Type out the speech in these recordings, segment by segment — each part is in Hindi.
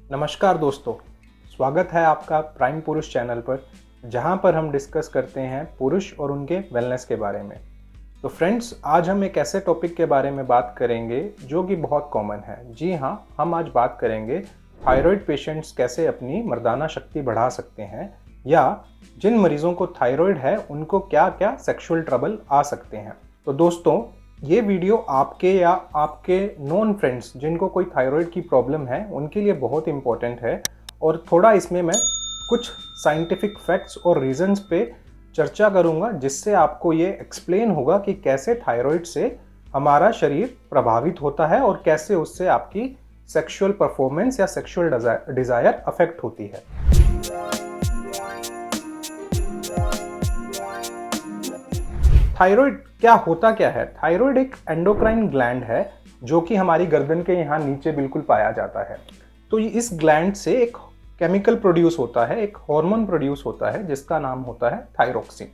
नमस्कार दोस्तों, स्वागत है आपका प्राइम पुरुष चैनल पर, जहां पर हम डिस्कस करते हैं पुरुष और उनके वेलनेस के बारे में। तो फ्रेंड्स, आज हम एक ऐसे टॉपिक के बारे में बात करेंगे जो कि बहुत कॉमन है। जी हाँ, हम आज बात करेंगे थायराइड पेशेंट्स कैसे अपनी मर्दाना शक्ति बढ़ा सकते हैं, या जिन मरीजों को थायराइड है उनको क्या क्या सेक्सुअल ट्रबल आ सकते हैं। तो दोस्तों, ये वीडियो आपके या आपके नॉन फ्रेंड्स जिनको कोई थायराइड की प्रॉब्लम है उनके लिए बहुत इंपॉर्टेंट है, और थोड़ा इसमें मैं कुछ साइंटिफिक फैक्ट्स और रीजंस पे चर्चा करूंगा, जिससे आपको ये एक्सप्लेन होगा कि कैसे थायराइड से हमारा शरीर प्रभावित होता है और कैसे उससे आपकी सेक्सुअल परफॉर्मेंस या सेक्सुअल डिजायर अफेक्ट होती है। थायराइड क्या है? थायराइड एक एंडोक्राइन ग्लैंड है जो कि हमारी गर्दन के यहाँ नीचे बिल्कुल पाया जाता है। तो इस ग्लैंड से एक केमिकल प्रोड्यूस होता है, एक हार्मोन प्रोड्यूस होता है जिसका नाम होता है थायरोक्सिन।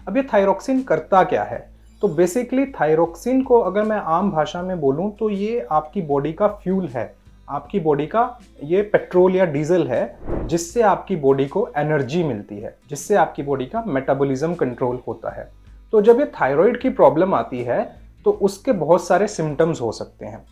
अब ये थायरोक्सिन करता क्या है? तो बेसिकली थायरोक्सिन को अगर मैं आम भाषा में बोलूं तो ये आपकी बॉडी का फ्यूल है, आपकी बॉडी का ये पेट्रोल या डीजल है, जिससे आपकी बॉडी को एनर्जी मिलती है, जिससे आपकी बॉडी का मेटाबॉलिज्म कंट्रोल होता है। तो जब ये थायराइड की प्रॉब्लम आती है तो उसके बहुत सारे सिम्टम्स हो सकते हैं।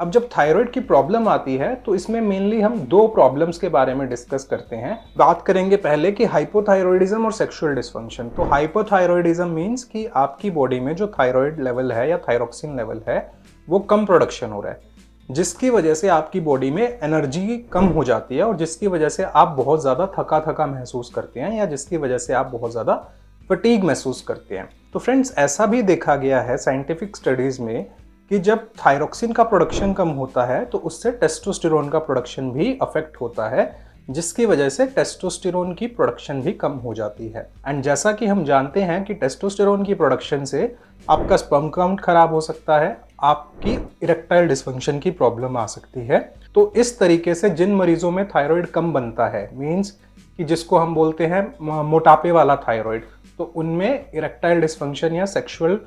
अब जब थायराइड की प्रॉब्लम आती है तो इसमें मेनली हम दो प्रॉब्लम्स के बारे में डिस्कस करते हैं। बात करेंगे पहले कि हाइपोथायरॉयडिज्म और सेक्सुअल डिस्फंक्शन। तो हाइपोथायरॉयडिज्म मीन्स कि आपकी बॉडी में जो थायराइड लेवल है या थायरोक्सिन लेवल है वो कम प्रोडक्शन हो रहा है, जिसकी वजह से आपकी बॉडी में एनर्जी कम हो जाती है और जिसकी वजह से आप बहुत ज़्यादा थका थका महसूस करते हैं, या जिसकी वजह से आप बहुत ज़्यादा फटीग महसूस करते हैं। तो फ्रेंड्स, ऐसा भी देखा गया है साइंटिफिक स्टडीज में कि जब थायरोक्सिन का प्रोडक्शन कम होता है तो उससे टेस्टोस्टेरोन का प्रोडक्शन भी अफेक्ट होता है, जिसकी वजह से टेस्टोस्टेरोन की प्रोडक्शन भी कम हो जाती है। एंड जैसा कि हम जानते हैं कि टेस्टोस्टेरोन की प्रोडक्शन से आपका स्पर्म काउंट खराब हो सकता है, आपकी इरेक्टाइल डिस्फंक्शन की प्रॉब्लम आ सकती है। तो इस तरीके से जिन मरीजों में थायराइड कम बनता है, मीन्स कि जिसको हम बोलते हैं मोटापे वाला थायराइड, तो उनमें इरेक्टाइल डिस्फंक्शन या सेक्सुअल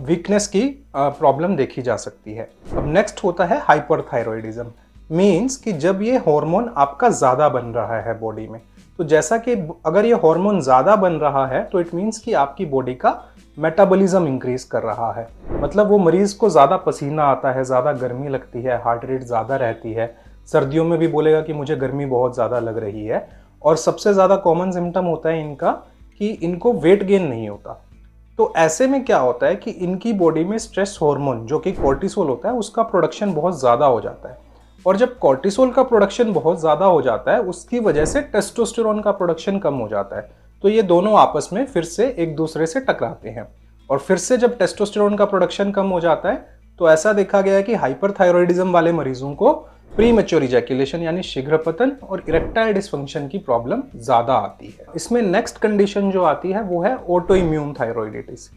वीकनेस की प्रॉब्लम देखी जा सकती है। अब नेक्स्ट होता है हाइपरथायरॉयडिज्म। मीन्स कि जब ये हार्मोन आपका ज़्यादा बन रहा है बॉडी में, तो जैसा कि अगर ये हार्मोन ज़्यादा बन रहा है तो इट मीन्स कि आपकी बॉडी का मेटाबॉलिज्म इंक्रीज कर रहा है। मतलब वो मरीज को ज़्यादा पसीना आता है, ज़्यादा गर्मी लगती है, हार्ट रेट ज़्यादा रहती है, सर्दियों में भी बोलेगा कि मुझे गर्मी बहुत ज़्यादा लग रही है। और सबसे ज़्यादा कॉमन सिम्टम होता है इनका कि इनको वेट गेन नहीं होता। तो ऐसे में क्या होता है कि इनकी बॉडी में स्ट्रेस हार्मोन जो कि कोर्टिसोल होता है उसका प्रोडक्शन बहुत ज़्यादा हो जाता है, और जब कोर्टिसोल का प्रोडक्शन बहुत ज़्यादा हो जाता है उसकी वजह से टेस्टोस्टेरोन का प्रोडक्शन कम हो जाता है। तो ये दोनों आपस में फिर से एक दूसरे से टकराते हैं, और फिर से जब टेस्टोस्टेरोन का प्रोडक्शन कम हो जाता है तो ऐसा देखा गया है कि हाइपरथायरॉयडिज्म वाले मरीजों को प्रीमेच्योर इजैकुलेशन यानी शीघ्र पतन और इरेक्टाइल डिस्फंक्शन की प्रॉब्लम ज्यादा आती है। इसमें नेक्स्ट कंडीशन जो आती है वो है ऑटो इम्यून थायरॉयडिटिस।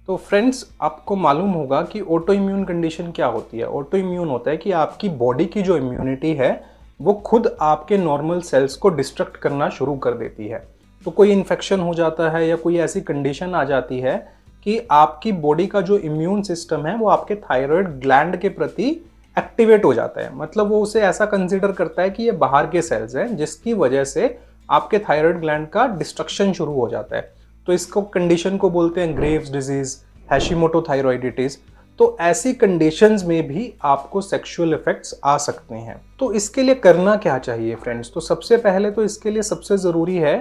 तो फ्रेंड्स, आपको मालूम होगा कि ऑटो इम्यून कंडीशन क्या होती है। ऑटो इम्यून होता है कि आपकी बॉडी की जो इम्यूनिटी है वो खुद आपके नॉर्मल सेल्स को डिस्ट्रक्ट करना शुरू कर देती है। तो कोई इन्फेक्शन हो जाता है या कोई ऐसी कंडीशन आ जाती है कि आपकी बॉडी का जो इम्यून सिस्टम है वो आपके थायराइड ग्लैंड के प्रति एक्टिवेट हो जाता है। मतलब वो उसे ऐसा कंसीडर करता है कि ये बाहर के सेल्स हैं, जिसकी वजह से आपके थायराइड ग्लैंड का डिस्ट्रक्शन शुरू हो जाता है। तो इसको कंडीशन को बोलते हैं ग्रेव्स डिजीज, हैशिमोटो थायरॉयडिटिस। तो ऐसी कंडीशंस में भी आपको सेक्सुअल इफेक्ट्स आ सकते हैं। तो इसके लिए करना क्या चाहिए फ्रेंड्स? तो सबसे पहले तो इसके लिए सबसे ज़रूरी है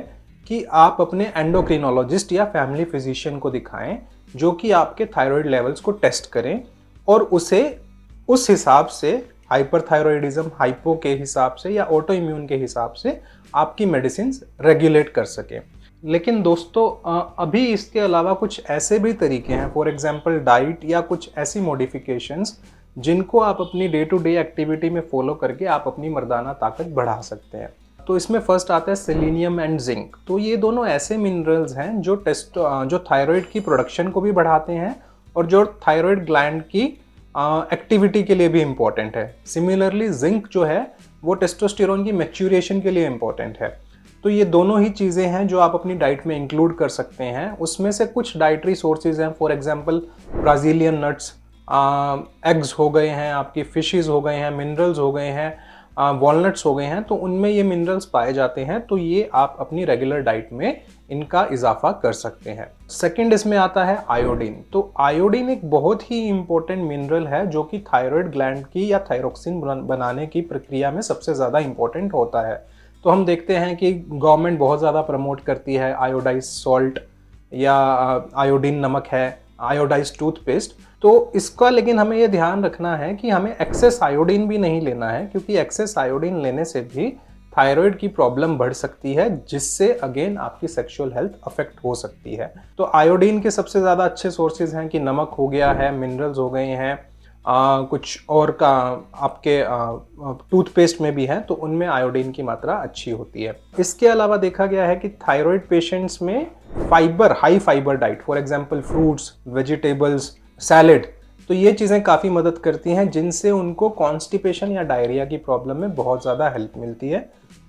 कि आप अपने एंडोक्रिनोलॉजिस्ट या फैमिली फिजिशियन को दिखाएं, जो कि आपके थायराइड लेवल्स को टेस्ट करें और उसे उस हिसाब से हाइपरथायरॉयडिज्म, हाइपो के हिसाब से या ऑटो इम्यून के हिसाब से आपकी मेडिसिन रेगुलेट कर सके। लेकिन दोस्तों, अभी इसके अलावा कुछ ऐसे भी तरीके हैं, फॉर एग्जांपल डाइट या कुछ ऐसी मॉडिफिकेशंस जिनको आप अपनी डे टू डे एक्टिविटी में फॉलो करके आप अपनी मर्दाना ताकत बढ़ा सकते हैं। तो इसमें फर्स्ट आता है सेलेनियम एंड जिंक। तो ये दोनों ऐसे मिनरल्स हैं जो थायराइड की प्रोडक्शन को भी बढ़ाते हैं और जो थायराइड ग्लैंड की एक्टिविटी के लिए भी इम्पॉर्टेंट है। सिमिलरली जिंक जो है वो टेस्टोस्टेरोन की मैच्योरेशन के लिए इम्पॉर्टेंट है। तो ये दोनों ही चीज़ें हैं जो आप अपनी डाइट में इंक्लूड कर सकते हैं। उसमें से कुछ डाइटरी सोर्सेज हैं, for example Brazilian nuts, eggs हो गए हैं, आपकी फिशेस हो गए हैं, मिनरल्स हो गए हैं, वॉलनट्स हो गए हैं, तो उनमें ये मिनरल्स पाए जाते हैं, तो ये आप अपनी रेगुलर डाइट में इनका इजाफा कर सकते हैं। सेकंड इसमें आता है आयोडीन। तो आयोडीन एक बहुत ही इंपॉर्टेंट मिनरल है जो कि थायराइड ग्लैंड की या थायरोक्सिन बनाने की प्रक्रिया में सबसे ज़्यादा इंपॉर्टेंट होता है। तो हम देखते हैं कि गवर्नमेंट बहुत ज़्यादा प्रमोट करती है आयोडाइज सॉल्ट या आयोडीन नमक है, आयोडाइज टूथपेस्ट। तो इसका लेकिन हमें ये ध्यान रखना है कि हमें एक्सेस आयोडीन भी नहीं लेना है, क्योंकि एक्सेस आयोडीन लेने से भी थायराइड की प्रॉब्लम बढ़ सकती है, जिससे अगेन आपकी सेक्सुअल हेल्थ अफेक्ट हो सकती है। तो आयोडीन के सबसे ज़्यादा अच्छे सोर्सेज हैं कि नमक हो गया है, मिनरल्स हो गए हैं, कुछ और का आपके टूथपेस्ट में भी है, तो उनमें आयोडीन की मात्रा अच्छी होती है। इसके अलावा देखा गया है कि थायराइड पेशेंट्स में fibre, high fibre diet, for example fruits, vegetables, salad, तो ये चीज़ें काफ़ी मदद करती हैं, जिनसे उनको कॉन्स्टिपेशन या डायरिया की प्रॉब्लम में बहुत ज़्यादा हेल्प मिलती है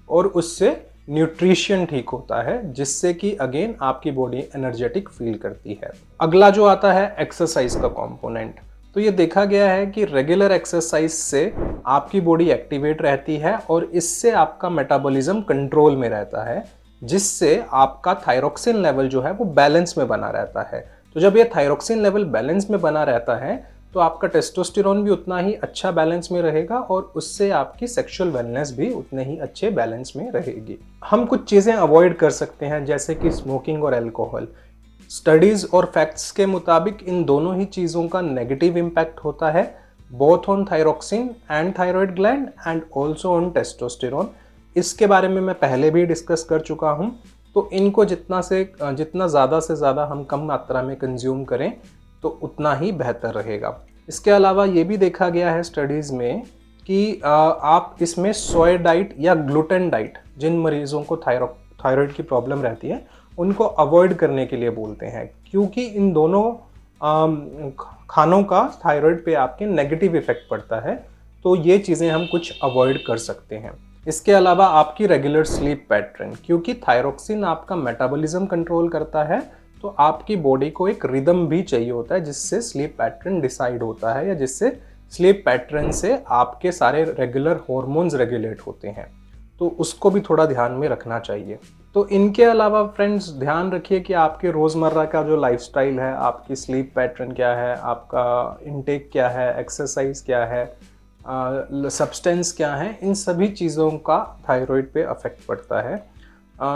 और उससे न्यूट्रिशन ठीक होता है, जिससे कि अगेन आपकी बॉडी एनर्जेटिक फील करती है। अगला जो आता है एक्सरसाइज का कंपोनेंट। तो ये देखा गया है कि रेगुलर एक्सरसाइज से आपकी बॉडी एक्टिवेट रहती है और इससे आपका मेटाबॉलिज्म कंट्रोल में रहता है, जिससे आपका थायरोक्सिन लेवल जो है वो बैलेंस में बना रहता है। तो जब ये थायरोक्सिन लेवल बैलेंस में बना रहता है तो आपका टेस्टोस्टेरोन भी उतना ही अच्छा बैलेंस में रहेगा और उससे आपकी सेक्सुअल वेलनेस भी उतने ही अच्छे बैलेंस में रहेगी। हम कुछ चीज़ें अवॉइड कर सकते हैं, जैसे कि स्मोकिंग और अल्कोहल। स्टडीज़ और फैक्ट्स के मुताबिक इन दोनों ही चीज़ों का नेगेटिव इम्पैक्ट होता है, both on thyroxine and thyroid gland and also on testosterone. इसके बारे में मैं पहले भी डिस्कस कर चुका हूँ। तो इनको जितना ज़्यादा से ज़्यादा हम कम मात्रा में कंज्यूम करें तो उतना ही बेहतर रहेगा। इसके अलावा ये भी देखा गया है स्टडीज़ में कि आप इसमें सोया डाइट या ग्लूटेन डाइट, जिन मरीज़ों को थायराइड की प्रॉब्लम रहती है, उनको अवॉइड करने के लिए बोलते हैं, क्योंकि इन दोनों खानों का थायराइड पे आपके नेगेटिव इफेक्ट पड़ता है। तो ये चीज़ें हम कुछ अवॉइड कर सकते हैं। इसके अलावा आपकी रेगुलर स्लीप पैटर्न, क्योंकि थायरोक्सिन आपका मेटाबॉलिज्म कंट्रोल करता है, तो आपकी बॉडी को एक रिदम भी चाहिए होता है जिससे स्लीप पैटर्न डिसाइड होता है, या जिससे स्लीप पैटर्न से आपके सारे रेगुलर हॉर्मोन्स रेगुलेट होते हैं। तो उसको भी थोड़ा ध्यान में रखना चाहिए। तो इनके अलावा फ्रेंड्स ध्यान रखिए कि आपके रोज़मर्रा का जो लाइफस्टाइल है, आपकी स्लीप पैटर्न क्या है, आपका इनटेक क्या है, एक्सरसाइज क्या है, सब्सटेंस क्या है, इन सभी चीज़ों का थायराइड पे अफेक्ट पड़ता है।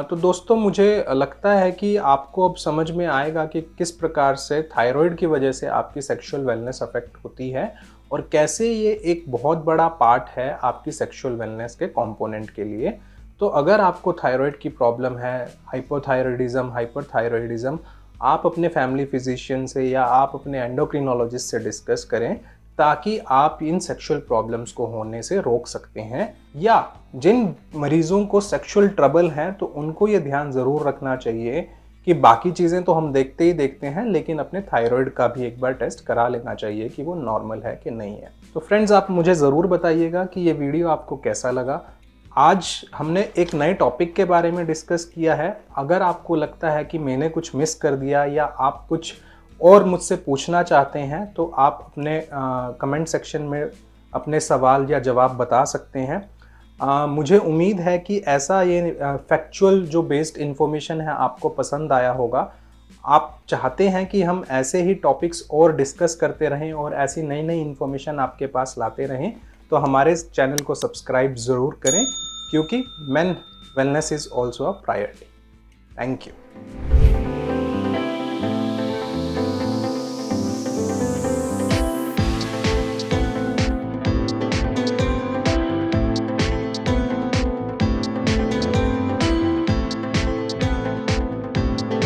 तो दोस्तों मुझे लगता है कि आपको अब समझ में आएगा कि किस प्रकार से थायराइड की वजह से आपकी सेक्सुअल वेलनेस अफेक्ट होती है और कैसे ये एक बहुत बड़ा पार्ट है आपकी सेक्सुअल वेलनेस के कंपोनेंट के लिए। तो अगर आपको थायराइड की प्रॉब्लम है, हाइपोथायराइडिज्म, हाइपरथायराइडिज्म, आप अपने फैमिली फिजिशियन से या आप अपने एंडोक्रिनोलॉजिस्ट से डिस्कस करें, ताकि आप इन सेक्सुअल प्रॉब्लम्स को होने से रोक सकते हैं। या जिन मरीजों को सेक्सुअल ट्रबल है तो उनको ये ध्यान ज़रूर रखना चाहिए कि बाकी चीज़ें तो हम देखते ही देखते हैं, लेकिन अपने थायराइड का भी एक बार टेस्ट करा लेना चाहिए कि वो नॉर्मल है कि नहीं है। तो फ्रेंड्स आप मुझे ज़रूर बताइएगा कि ये वीडियो आपको कैसा लगा। आज हमने एक नए टॉपिक के बारे में डिस्कस किया है। अगर आपको लगता है कि मैंने कुछ मिस कर दिया या आप कुछ और मुझसे पूछना चाहते हैं तो आप अपने कमेंट सेक्शन में अपने सवाल या जवाब बता सकते हैं। मुझे उम्मीद है कि ऐसा ये फैक्चुअल जो बेस्ड इन्फॉर्मेशन है आपको पसंद आया होगा। आप चाहते हैं कि हम ऐसे ही टॉपिक्स और डिस्कस करते रहें और ऐसी नई नई इन्फॉर्मेशन आपके पास लाते रहें, तो हमारे चैनल को सब्सक्राइब ज़रूर करें, क्योंकि main wellness is also a priority. Thank you.